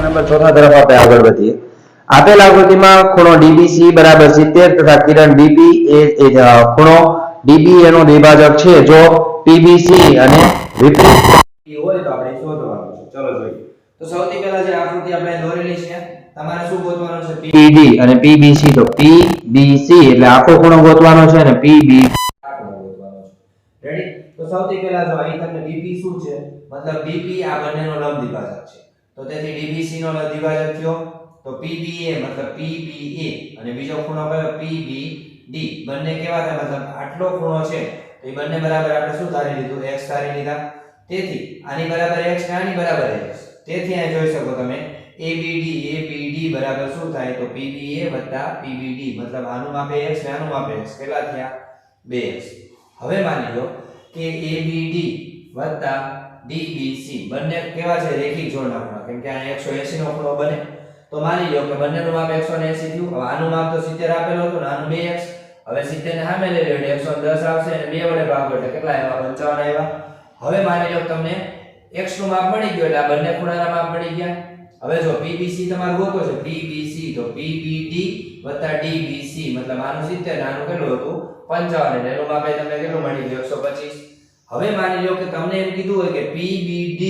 Number ચોથા તરફ આપણે આગળ વધીએ. આપેલ આકૃતિમાં ખૂણો DBC બરાબર 70 તથા કિરણ BP એ ખૂણો DBA નો દ્વિભાજક છે. જો PBC અને વિપરીત હોય તો આપણે શોધવાનું છે. ચલો જોઈએ. તો સૌથી પહેલા જે આકૃતિ આપણે દોરેલી છે, તમારે શું ગોતવાનું છે? PB અને PBC. તો PBC એટલે આખો ખૂણો ગોતવાનો છે અને PB આખો ગોતવાનો છે. રેડી? તો સૌથી પહેલા જો અહીં તમને BP શું છે? મતલબ BP આ બંનેનો લંબ દ્વિભાજક છે. તો તેથી DBC નો લંબ દ્વિભાજક થયો. તો PBA મતલબ PBA અને બીજો ખૂણો કયો? PBD. બંને કેવા થાય? મતલબ આટલો ખૂણો છે તો એ બંને બરાબર આપણે શું ધારી લીધું? x ધારી લીધા. તેથી આની બરાબર x ને આની બરાબર x. તેથી અહીં જોઈ શકો તમે ABD બરાબર શું થાય? તો PBA PBD. મતલબ આનું માપે x ને આનું માપે x. કેટલા થયા? 2x. હવે માની લો કે ABD DBC બંને કેવા છે? રેખિક જોડના ખૂણા. કેમ કે આ 180 નો ખૂણો બને. તો માની લો કે બંનેનું માપ 180 થયું. હવે આનું માપ તો 70 આપેલું હતું ને આનું 2x. હવે 70 ને સામે લઈ લો એટલે 110 આવશે અને 2 વડે ભાગો એટલે કેટલા આવ્યા? 55 આવ્યા. હવે માની લો તમને x નું માપ મળી ગયું એટલે આ બંને ખૂણાના માપ મળી ગયા. હવે જો PBC તમારે ગોતો છે PBC તો PBD DBC મતલબ આનું 70 ને આનું કેટલું હતું? 55 એટલે એનું માપ તમને કેટલું મળી ગયું? 125. હવે માની લો કે તમને એમ કીધું હોય કે PBD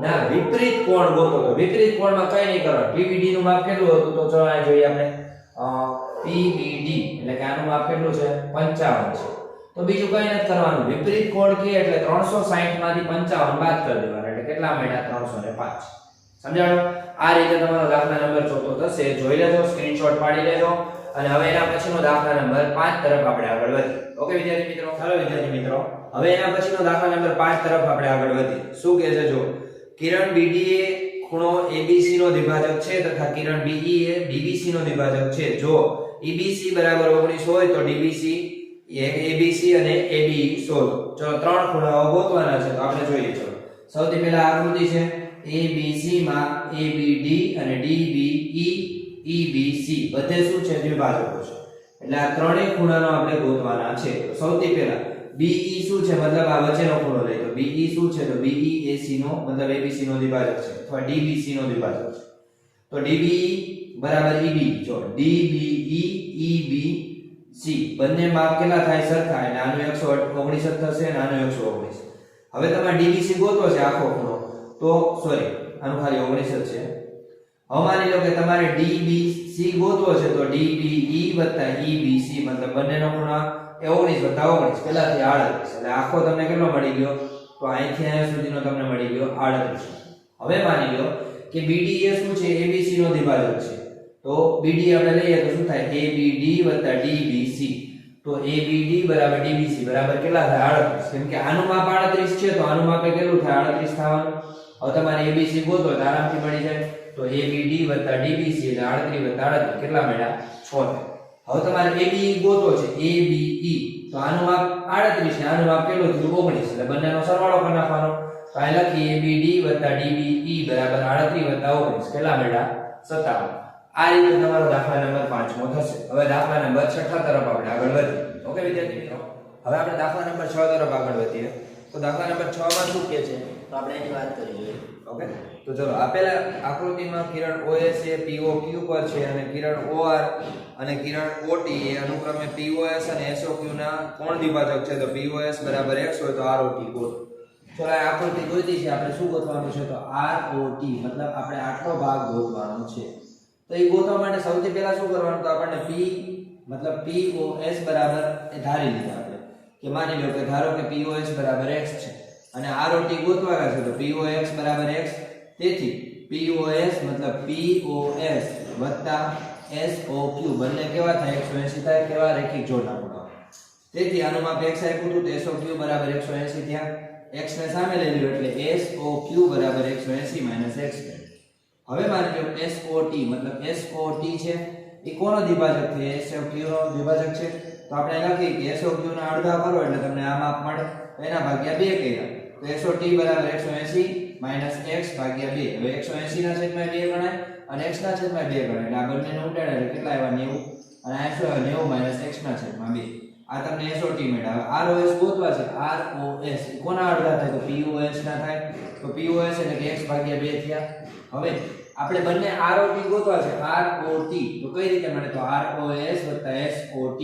ના વિપરીત કોણ ગોતો. તો વિપરીત કોણમાં કઈ નહીં કરવાનું. PBD નું માપ કેટલું હતું? તો ચલો આ જોઈએ આપણે PBD એટલે કે આનું માપ કેટલું છે? 55 છે. તો બીજું કઈ નથી કરવાનું. વિપરીત કોણ કે એટલે 360 માંથી 55 બાદ કરી દેવાના એટલે કેટલા મળ્યા? 305. સમજાણો? આ રીતે તમારો દાખલા નંબર ચોથો થશે. જોઈ લેજો, સ્ક્રીનશોટ પાડી લેજો અને હવે એના પછીનો દાખલા નંબર 5 તરફ આપણે આગળ વધીએ. ઓકે વિદ્યાર્થી મિત્રો? ચાલો વિદ્યાર્થી મિત્રો, હવે એના પછીનો દાખલા નંબર 5 તરફ આપણે આગળ વધીએ. શું કહે છે? જો કિરણ BDA ખૂણો ABC નો દ્વિભાજક છે તથા કિરણ BE એ DBC નો દ્વિભાજક છે. જો EBC બરાબર 19 હોય તો DBC ABC અને ABE શોધો. ચલો ત્રણ ખૂણાઓ ગોતવાના છે તો આપણે જોઈએ. ચલો સૌથી પહેલા આકૃતિ છે ABC માં ABD અને DBE EBC બધે શું છે? દ્વિભાજકો છે. એટલે આ ત્રણેય ખૂણાનો આપણે ગોતવાના છે. તો સૌથી પહેલા BE શું છે? મતલબ આ વચ્ચેનો ખૂણો લઈ. તો BE શું છે? તો BE AC નો મતલબ ABC નો દ્વિભાજક છે અથવા DBC નો દ્વિભાજક છે. તો DBE બરાબર EB. જો DBE EBC બંને માપ કેટલા થાય? સરખા. એટલે આનું 119 થશે અને આનું 119. હવે તમારે DBC ગોતવો છે આખો ખૂણો. તો સોરી આનું ખાલી 19 જ છે. હવે માની લો કે તમારે DBC ગોતવો છે તો DBE EBC મતલબ બંનેનો ખૂણો 19 + 19 કેટલાથી 38. એટલે આખો તમને કેટલો મળી ગયો? તો અહીંથી અહીંયા સુધીનો તમને મળી ગયો 38. હવે માની લો કે BDA શું છે? ABC નો દ્વિભાજક છે. તો BD આપણે લઈએ તો શું થાય? ABD DBC. તો ABD DBC બરાબર કેટલા થાય? 38. કેમ કે આનું માપ 38 છે તો આનું માપ કેટલું થાય? 38 થવાનું. હવે તમારે ABC ગોતો તો આરામથી મળી જાય. તો ABD DBC એટલે 38 + 38 કેટલા મળ્યા? 76. હવે તમારે ABE ગોતો છે ABE તો આનું માપ 38 ને આનું માપ કેટલું થયું? 19. એટલે બંનેનો સરવાળો કરી નાખવાનો. તો અહીં લખી ABD DBE બરાબર 38 + 19 કેટલા મળ્યા? 57. આ રીતે તમારો દાખલા નંબર 5મો થશે. હવે દાખલા નંબર 6 તરફ આપણે આગળ વધીએ. ઓકે વિદ્યાર્થી મિત્રો, હવે આપણે દાખલા નંબર 6 તરફ આગળ વધીએ. તો દાખલા નંબર 6 માં શું કહે છે? તો આપણે એની વાત કરી જોઈએ. ઓકે, તો ચલો આપેલા આકૃતિમાં કિરણ OS એ POQ પર છે અને કિરણ OR અને કિરણ OT એ અનુક્રમે POS અને SOQ ના કોણ દ્વિભાજક છે. તો POS બરાબર x હોય તો ROT ગોતો. ચલો આ આકૃતિ ગોતી છે. આપણે શું ગોતવાનું છે? તો ROT મતલબ આપણે આટલો ભાગ ગોતવાનો છે. તો એ ગોતવા માટે સૌથી પહેલા શું કરવાનું? તો આપણને P મતલબ POS બરાબર એ ધારી લીધા આપણે કે માની લો કે ધારો કે POS બરાબર x છે અને ROT ગોતવાના છે. તો POX બરાબર x. તેથી POS મતલબ POS SOQ બંને કેવા થાય? 180 થાય. કેવા? રેખિક જોડના ખૂણા. તેથી આનું માપ x આપ્યું હતું તો SOQ બરાબર 180 થયા. x ને સામે લઈ લ્યો એટલે SOQ બરાબર 180 - x. હવે માની લો SOT મતલબ SOT છે એ કોનો દ્વિભાજક છે? SOQ નો દ્વિભાજક છે. તો આપણે લખી કે SOQ ના અડધા કરો એટલે તમને આ માપ મળે. તો એના ભાગ્યા 2 કર્યા. તો SOT બરાબર 180 - x ભાગ્યા 2. હવે 180 ના છેદમાં 2 ગણાય અને x ના છેદમાં 2 ગણાય. એટલે આ બંનેને ઉડાડે એટલે કેટલા આવ્યા? 90. અને આ શું આવ્યા? 90 - x ના છેદમાં 2. આ તમને SOT મળ્યા. હવે ROS ગોતવા છે. ROS કોના અડધા થાય? તો POS ના થાય. તો POS એટલે કે x ભાગ્યા 2 થયા. હવે આપણે બંને ROT ગોતવા છે, ROT. તો કઈ રીતે મળે? તો ROS + SOT.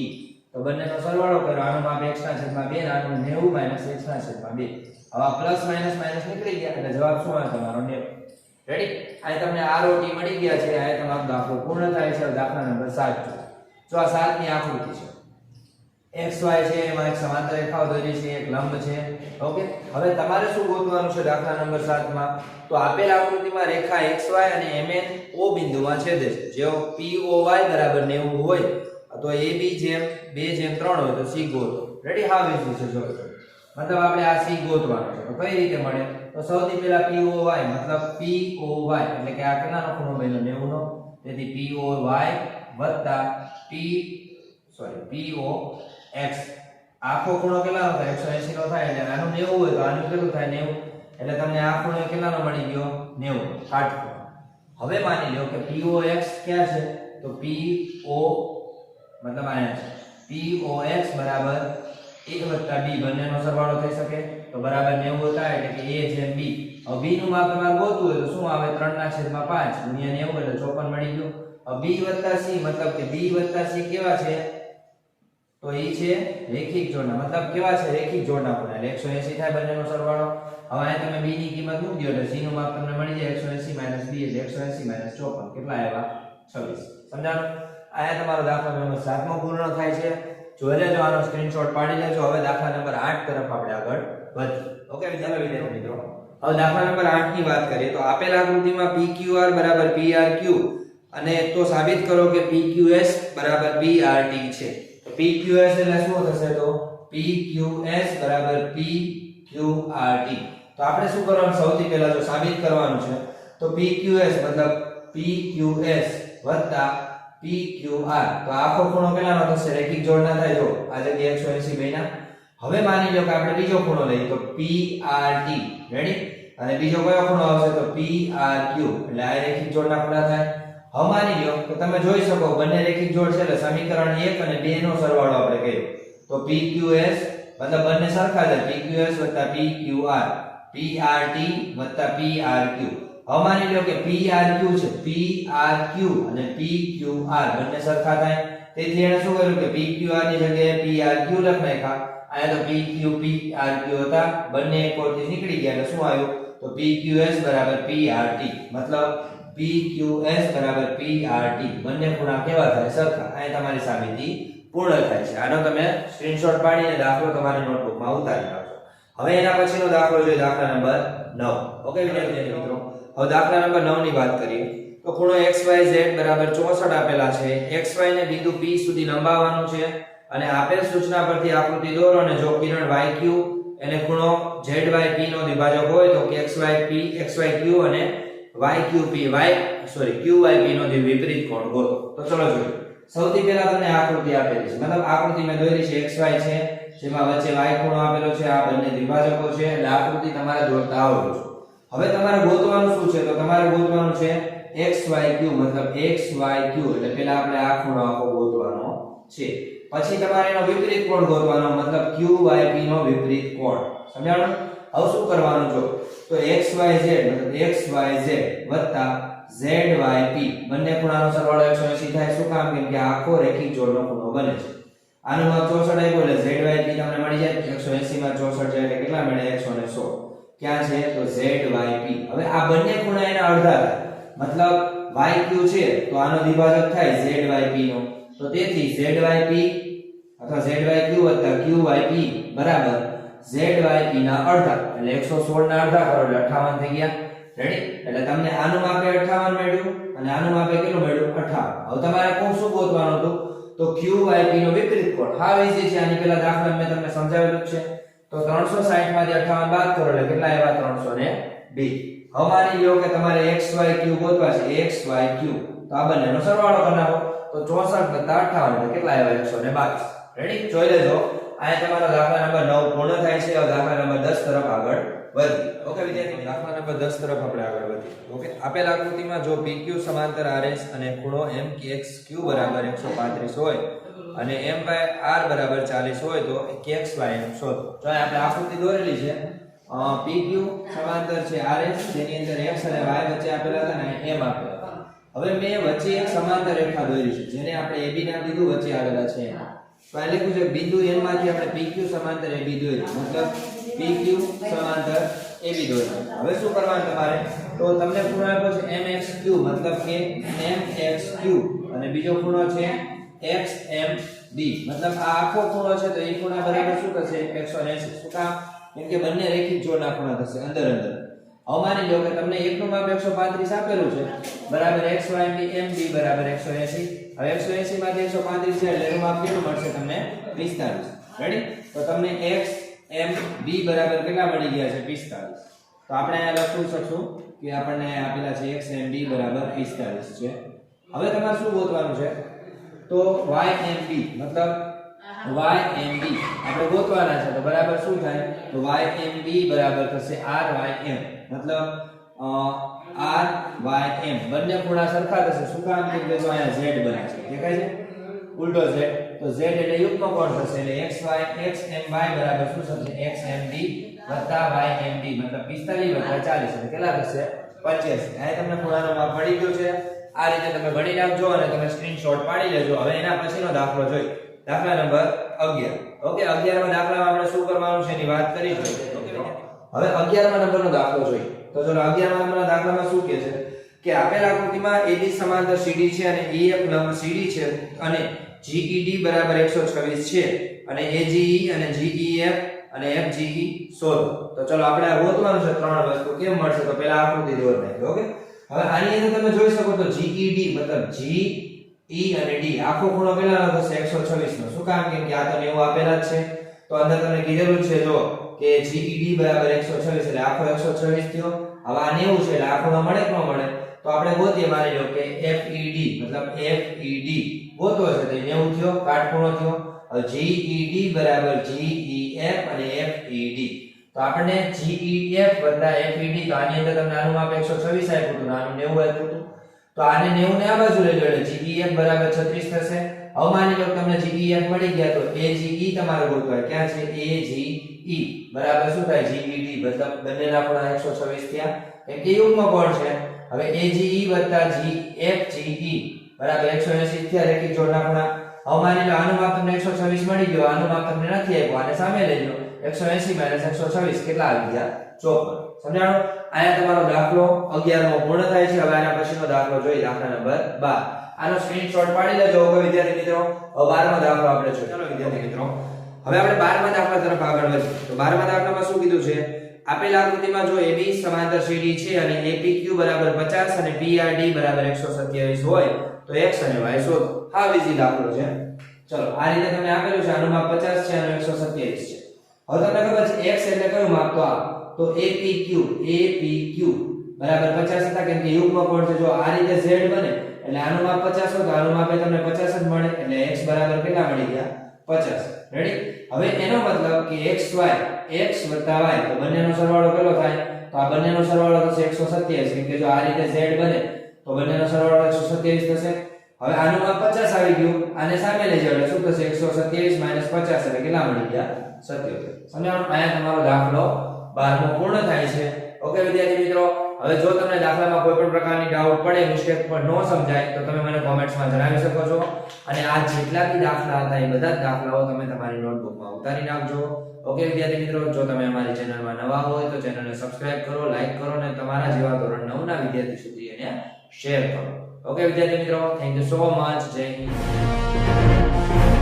તો બંનેનો સરવાળો કરો. આનું માપ x ના છેદમાં 2 અને આનું 90 - x ના છેદમાં 2. હવે પ્લસ માઈનસ માઈનસ નીકળી ગયા એટલે જવાબ શું આવે તમારો 90. રેડી? આ તમને ROT મળી ગયા છે. આ તમારો દાખલો પૂર્ણ થાય છે. દાખલા નંબર 7 જો આ 7 ની આકૃતિ છે. xy છે, એમાં એક સમાંતર રેખાઓ દોરી છે, એક લંબ છે. ઓકે, હવે તમારે શું ગોતવાનું છે દાખલા નંબર 7 માં? તો આપેલ આકૃતિમાં રેખા xy અને MN O બિંદુમાં છેદે છે. જો POY = 90 હોય તો AB જેમ 2/3 હોય તો C ગોતો. રેડી? હા વેચી છે. જો મતલબ આપણે આ C ગોતવાનો છે. તો કઈ રીતે મળે? તો સૌથી પહેલા POY મતલબ POY એટલે કે આ કેટલાનો ખૂણો બન્યો? 90 નો. તેથી POY POX આખો ખૂણો કેટલાનો થાય? 180 નો થાય. એટલે આનું 90 હોય તો આનું કેટલું થાય? 90. એટલે તમને આ ખૂણો કેટલાનો મળી ગયો? 90 કાટખૂણો. હવે માની લો કે POX ક્યાં છે? તો PO મતલબ આયા છે. POX બરાબર a + b બંનેનો સરવાળો થઈ શકે. તો બરાબર 90 થાય એટલે કે a જેમ b. હવે b નું માપ તમારે ગોતવું હોય તો શું આવે? 3/5 * 90 એટલે 54 મળી ગયું. હવે b + c મતલબ કે b + c કેવા છે? તો એ છે રેખિક જોડના. મતલબ કેવા છે? રેખિક જોડના ખૂણા. એટલે 180 થાય બંનેનો સરવાળો. હવે અહીં તમે b ની કિંમત મૂકી દો એટલે c નું માપ તમને મળી જાય 180 - b એટલે 180 - 54 કેટલા આવ્યા? 26. સમજાણું? આયા તમારો દાખલા નંબર 7 માં પૂર્ણ થાય છે. જોઈ લેજો, આનો સ્ક્રીનશોટ પાડી લેજો. હવે દાખલા નંબર 8 તરફ આપણે આગળ વધીએ. ઓકે વિદ્યાર્થી મિત્રો, હવે દાખલા નંબર 8 ની વાત કરીએ તો આપેલ આકૃતિમાં PQR = PRQ અને તો સાબિત કરો કે PQS = PRT છે. તો PQS એટલે શું થશે? તો PQS = PQRT. તો આપણે શું કરવાનું? સૌથી પહેલા જો સાબિત કરવાનું છે તો PQS મતલબ PQS + PQR. તો આખો ખૂણો કેટલાનો થશે? રેખિક જોડના થાય. જો આ જગ્યાએ 180 બન્યા. હવે માની લો કે આપણે બીજો ખૂણો લઈએ તો PRT. રેડી? અને બીજો કયો ખૂણો આવશે? તો PRQ. એટલે આ રેખિક જોડના ખૂણા થાય. હવે માની લો કે તમે જોઈ શકો બંને રેખિક જોડ છે એટલે સમીકરણ 1 અને 2 નો સરવાળો આપણે કર્યો. તો PQS મતલબ બંને સરખા છે. PQS + PQR. PRT + PRQ. હવે માની લો કે PRQ છે, PRQ અને PQR બંને સરખા થાય. તેથી એને શું કર્યું કે PQR ની જગ્યાએ PRQ લખ નાખ્યા. આયા તો PQ PRQ હતા, બંને એક ઓરથી નીકળી ગયા એટલે શું આવ્યું? તો PQS = PRT. મતલબ PQS = PRT. બંને ખૂણા કેવા થાય? સરખા. અહીં તમારી સાબિતી પૂર્ણ થાય છે. આનો તમે સ્ક્રીનશોટ પાડીને દાખલો તમારી નોટબુકમાં ઉતારી નાખો. હવે એના પછીનો દાખલો જોઈએ, દાખલા નંબર 9. ઓકે વિદ્યાર્થી મિત્રો, હવે દાખલા નંબર 9 ની વાત કરીએ તો ખૂણો XYZ = 64 આપેલા છે. XY ને બિંદુ P સુધી લંબાવવાનું છે અને આપેલ સૂચના પરથી આકૃતિ દોરો અને જો કિરણ YQ એને ખૂણો ZYP નો દ્વિભાજક હોય તો XYQ અને QYP નો વિપરીત કોણ ગોતો. તો ચલો જોઈએ. સૌથી પહેલા તમને આકૃતિ આપેલી છે. મતલબ આકૃતિ મેં દોરી છે. XY છે જેમાં વચ્ચે Y ખૂણો આપેલો છે. આ બંને દ્વિભાજકો છે એટલે આકૃતિ તમારે દોરતા આવડવું જોઈએ. હવે તમારે ગોતવાનું શું છે? તો તમારે ગોતવાનું છે XYQ. મતલબ XYQ એટલે પહેલા આપણે આ ખૂણો આખો ગોતવાનો છે. પછી તમારે એનો વિપરીત કોણ ગોતવાનો. મતલબ QYP નો વિપરીત કોણ. સમજાણું? હવે શું કરવાનું જો? તો XYZ મતલબ XYZ + ZYP બંને ખૂણાનો સરવાળો 180 થાય. શું કામ? કેમ કે આખો રેખિક જોડનો ખૂણો બને છે. આનું માપ 64 આપ્યું એટલે ZYP તમને મળી જાય. 180 માં 64 જાય એટલે કેટલા મળે? 116. ક્યાં છે? તો ZYP. હવે આ બંને ખૂણા એના અડધા થાય. મતલબ YQ છે તો આનો દ્વિભાજક થાય ZYP નો. તો તેથી ZYP અથવા ZYQ + QYP બરાબર ZYP ના અડધા. એટલે 116 ના અડધા કરો એટલે 58 થઈ ગયા. રેડી? એટલે તમને આનું માપે 58 મળ્યું અને આનું માપે કેટલું મળ્યું? 58. હવે તમારે કોણ શું ગોતવાનું હતું? તો QYP નો વિપરીત કોણ. હા ઈઝી છે. આની પહેલા દાખલા મેં તમને સમજાવેલું છે. તો 360 માંથી 58 બાદ કરો એટલે કેટલા આવ્યા? 302. હવે માની લો કે તમારે XYQ ગોતવા છે. XYQ તો આ બંનેનો સરવાળો કરી નાખો. તો 64 + 58 એટલે કેટલા આવ્યા? 122. રેડી? જોઈ લેજો. આ તમારો દાખલા નંબર 9 પૂર્ણ થાય છે. હવે દાખલા નંબર 10 તરફ આગળ વધીએ. ઓકે વિદ્યાર્થી, દાખલા નંબર 10 તરફ આપણે આગળ વધીએ. ઓકે, આપેલ આકૃતિમાં જો PQ સમાંતર RS અને ખૂણો MKXQ = 135 હોય અને MR = 40 હોય તો KXY શોધો. જો આપણે આકૃતિ દોરેલી છે PQ સમાંતર છે RS જેની અંદર x અને y વચ્ચે આપેલા હતા ને m આપેલા હતા. હવે મેં વચ્ચે એક સમાંતર રેખા દોરી છે જેને આપણે AB નામ દીધું, વચ્ચે આવેલા છે એમ. તો આ લખ્યું છે બિંદુ N માંથી આપણે PQ સમાંતર AB દોરી, મતલબ PQ સમાંતર AB દોરી. હવે શું કરવાનું તમારે, તો તમને ખૂણો આપ્યો છે MXQ, મતલબ કે MXQ અને બીજો ખૂણો છે XMB, મતલબ આ આખો ખૂણો છે તો એ ખૂણા બરાબર શું થશે 180. શું કામ? કેમ કે બંને રેખિક જોડના ખૂણા થશે અંદર અંદર. હવે માની લો કે તમને એકનું માપ 135 આપેલું છે બરાબર XYMB બરાબર 180. હવે 180 માંથી 135 છે એટલે એનું માપ કેટલું મળશે તમને 45. રેડી? તો તમને XMB બરાબર કેટલા મળી ગયા છે 45. તો આપણે અહીંયા લખી શકશું કે આપણને આપેલા છે XMB બરાબર 45 છે. હવે તમારે શું ગોતવાનું છે, તો YMB મતલબ YMB આપણે ગોતવાના છે. તો બરાબર શું થાય, તો YMB બરાબર થશે RYM, મતલબ RYM બંને ખૂણા સરખા થશે. શું કામ? કે જો અહીંયા Z બને છે, દેખાય છે ઉલટો Z, તો Z એટલે યુગ્મ કોણ થશે એટલે XMY બરાબર શું થશે XMB YMB, મતલબ 45 40 એટલે કેટલા થશે 85. આ તમને ખૂણાનો માપ મળી ગયો છે. આ રીતે તમે ગણી નાખજો અને તમે સ્ક્રીનશોટ પાડી લેજો. હવે એના પછીનો દાખલો જોઈએ, દાખલા નંબર 11. ઓકે, 11મા દાખલામાં આપણે શું કરવાનું છે એની વાત કરી છે. હવે 11મા નંબરનો દાખલો જોઈએ. તો ચલો 11મા નંબરના દાખલામાં શું કહે છે કે આપેલ આકૃતિમાં AB સમાંતર CD છે અને EF લંબ CD છે અને GED બરાબર 126 છે અને AGE અને GEF અને FGE શોધો. તો ચલો આપણે આ ગોતવાનું છે ત્રણ વસ્તુ. કેમ મળશે, તો પહેલા આકૃતિ દોર નાખી. ઓકે, હવે આની અંદર તમે જોઈ શકો તો GED મતલબ G E અને D આખો ખૂણો કેટલાનો થશે 126 નો. શું કામ? કેમ કે આ તો 90 આપેલા જ છે. તો અંદર તમને કીધેલું છે જો કે GED બરાબર 126 એટલે આખો 126 થયો. હવે આ 90 છે એટલે આ ખૂણો મળે કે ન મળે, તો આપણે ગોતીએ. માની લો કે FED મતલબ FED ગોતો છે તો 90 થયો, કાટખૂણો થયો. હવે GED બરાબર GEF અને FED, તો આપણને GEF FED, તો આની અંદર તમને આનું માપ 126 આપ્યું હતું, આનું 90 આપ્યું હતું. તો આને 90 ને આ બાજુ લઈ લો એટલે GEF બરાબર 36 થશે. હવે માની લો તમને GEF મળી ગયા તો AGE તમારે ગોતવા. ક્યાં છે AGE બરાબર શું થાય GED, મતલબ બંનેના ખૂણા 126 થયા. કેમ કે યુગ્મ કોણ છે. હવે AGE FGE બરાબર 180 થયા રેખિક જોડના ખૂણા. હવે માની લો આનું માપ તમને 126 મળી ગયો, આનું માપ તમને નથી આપ્યું, આને સામે લઈ લો 180 - 126 કેટલા આવી ગયા 54. સમજાણું? આયા તમારો દાખલો 11મો પૂર્ણ થાય છે. હવે આના પછીનો દાખલો જોઈએ, દાખલા નંબર 12. આનો સ્ક્રીનશોટ પાડી લેજો ઓકે વિદ્યાર્થી મિત્રો. હવે 12મો દાખલો આપણે જોઈએ. ચલો વિદ્યાર્થી મિત્રો, હવે આપણે 12મા દાખલા તરફ આગળ વધીએ. તો 12મા દાખલામાં શું કીધું છે, આપેલ આકૃતિમાં જો AB સમાંતર CD છે અને APQ બરાબર 50 અને PRD બરાબર 127 હોય તો x અને y શોધો. હા ઈઝી દાખલો છે. ચલો આ રીતે તમને આપેલું છે, આનું માપ 50 છે અને 127 છે. હવે તમને ખબર છે x એટલે કયું માપ, તો આ તો APQ બરાબર 50 હતા કેમ કે યુગ્મ કોણ છે. જો આ રીતે z બને એટલે આનું માપ 50 હોય તો આનું માપ તમને 50 જ મળે એટલે x બરાબર કેટલા મળી ગયા 50. રેડી? હવે એનો મતલબ કે x y તો બંનેનો સરવાળો કેટલો થાય, તો આ બંનેનો સરવાળો થશે 127 કેમ કે જો આ રીતે z બને તો બંનેનો સરવાળો 127 થશે. હવે આનું માપ 50 આવી ગયું, આને સામે લઈ જાવ એટલે શું થશે 127 - 50 એટલે કેટલા મળી ગયા 77. સમજાણું? આયા તમારો દાખલો 12મો પૂર્ણ થાય છે. ઓકે વિદ્યાર્થી મિત્રો, હવે જો તમને દાખલામાં કોઈ પણ પ્રકારની ડાઉટ પડે, મિસ્ટેક પણ ન સમજાય તો તમે મને કોમેન્ટ્સમાં જણાવી શકો છો. અને આ જેટલા બી દાખલા હતા એ બધા જ દાખલાઓ તમે તમારી નોટબુકમાં ઉતારી નાખજો. ઓકે વિદ્યાર્થી મિત્રો, જો તમે અમારી ચેનલમાં નવા હોય તો ચેનલને સબસ્ક્રાઇબ કરો, લાઈક કરો અને તમારા જેવા ધોરણ 9 ના વિદ્યાર્થી સુધી એને શેર કરો. ઓકે વિદ્યાર્થી મિત્રો, થેન્ક યુ સો મચ. જય હિન્દ.